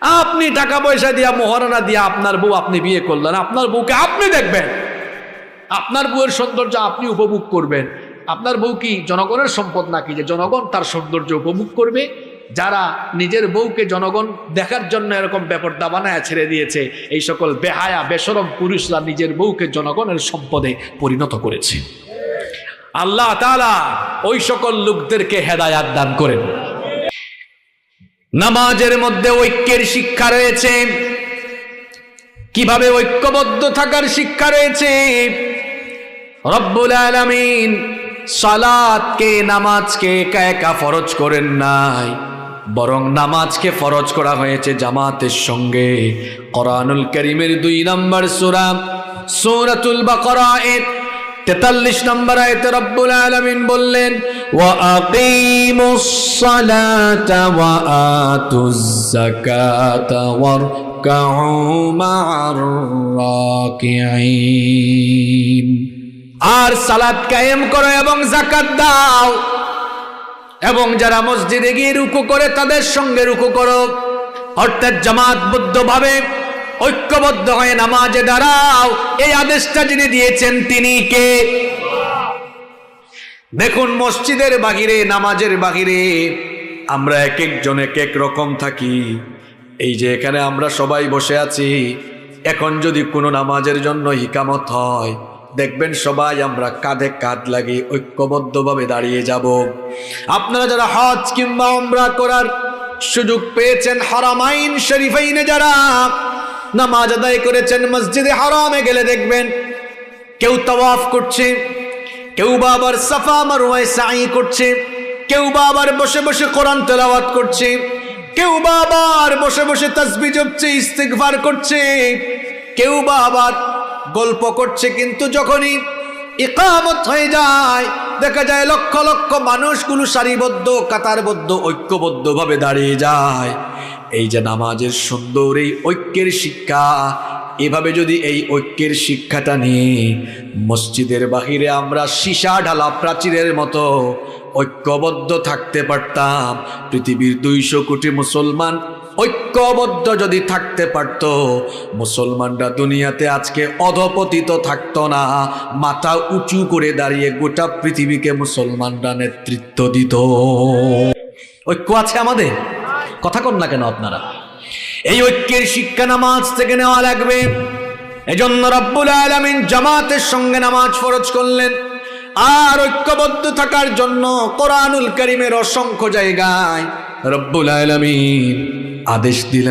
আপনি টাকা পয়সা দিয়া মোহরানা দিয়া আপনার বউ আপনি বিয়ে করলেন, আপনার বউকে আপনি দেখবেন, আপনার বউয়ের সৌন্দর্য আপনি উপভোগ করবেন। আপনার বউ কি জনগণের সম্পদ নাকি যে জনগণ তার সৌন্দর্য উপভোগ করবে? যারা নিজের বউকে জনগণ দেখার জন্য এরকম বেপরদা বানায় ছেড়ে দিয়েছে, এই সকল বেহায়া বেশরম পুরুষরা নিজের বউকে জনগণের সম্পদে পরিণত করেছে। আল্লাহ তাআলা ওই সকল লোকদেরকে হেদায়াত দান করেন। নামাজের মধ্যে ঐক্যের শিক্ষা রয়েছে, কিভাবে ঐক্যবদ্ধ থাকার শিক্ষা রয়েছে। রব্বুল আলামিন সালাতকে, নামাজকে একা একা ফরজ করেন নাই, বরং নামাজকে ফরজ করা হয়েছে জামাতের সঙ্গে। কোরআনুল কারীমের 2 নম্বর সূরা সূরাতুল বাকারা 43 নম্বর আয়াতে রব্বুল আলামিন বললেন, ওয়া আকিমুস সালাতা ওয়া আতুজ যাকাতা ওয়ারকাউ মা'আর রাকিঈন। আর সালাত কায়েম করো এবং যাকাত দাও, এবং যারা মসজিদে গিয়ে রুকু করে তাদের সঙ্গে রুকু করো। অর্থাৎ জামাতবদ্ধভাবে ঐক্যবদ্ধ হয়ে নামাজে দাঁড়াও। এই আদেশটা যিনি দিয়েছেন তিনি কে? দেখুন, মসজিদের বাহিরে, নামাজের বাহিরে আমরা এক একজন এক এক রকম থাকি। এই যে এখানে আমরা সবাই বসে আছি, এখন যদি কোনো নামাজের জন্য ইকামত হয়, দেখবেন সবাই আমরা কাঁধে কাঁধ লাগিয়ে ঐক্যবদ্ধভাবে দাঁড়িয়ে যাব। আপনারা যারা হজ কিংবা উমরা করার সুযোগ পেয়েছেন, হারামাইন শরীফাইনে যারা নামাজ আদায় করেছেন, মসজিদে হারামে গেলে দেখবেন কেউ তাওয়াফ করছে, কেউ বা আবার সাফা মারওয়ায় সাই করছে, কেউ বা আবার বসে বসে কোরআন তেলাওয়াত করছে, কেউ বা আবার বসে বসে তাসবিহ জপছে, ইস্তিগফার করছে, কেউ বা আবার গল্প করছে। কিন্তু যখনই ইকামত হয়ে যায়, দেখা যায় লক্ষ লক্ষ মানুষগুলো সারিবদ্ধ, কাতারবদ্ধ, ঐক্যবদ্ধভাবে দাঁড়িয়ে যায়। এই যে নামাজের সুন্দর এই ঐক্যের শিক্ষা, এভাবে যদি এই ঐক্যের শিক্ষাটা নিয়ে মসজিদের বাহিরে আমরা সীসা ঢালা প্রাচীরের মতো ঐক্যবদ্ধ থাকতে পারতাম, পৃথিবীর 200 কোটি মুসলমান ঐক্যবদ্ধ যদি থাকতে পারত, মুসলমানরা দুনিয়াতে আজকে অধপতিত থাকতো না, মাথা উঁচু করে দাঁড়িয়ে গোটা পৃথিবীকে মুসলমানরা নেতৃত্ব দিত। ঐক্য আছে আমাদের? কথা কন না কেন আপনারা? এই ঐক্যের শিক্ষা নামাজ থেকে নেওয়া লাগবে। এজন্য রব্বুল আলামিন জামাতের সঙ্গে নামাজ ফরজ করলেন। আর ঐক্যবদ্ধ থাকার জন্য কোরআনুল কারীমের অসংখ্য জায়গায় রব্বুল আলামিন আদেশ দিলেন।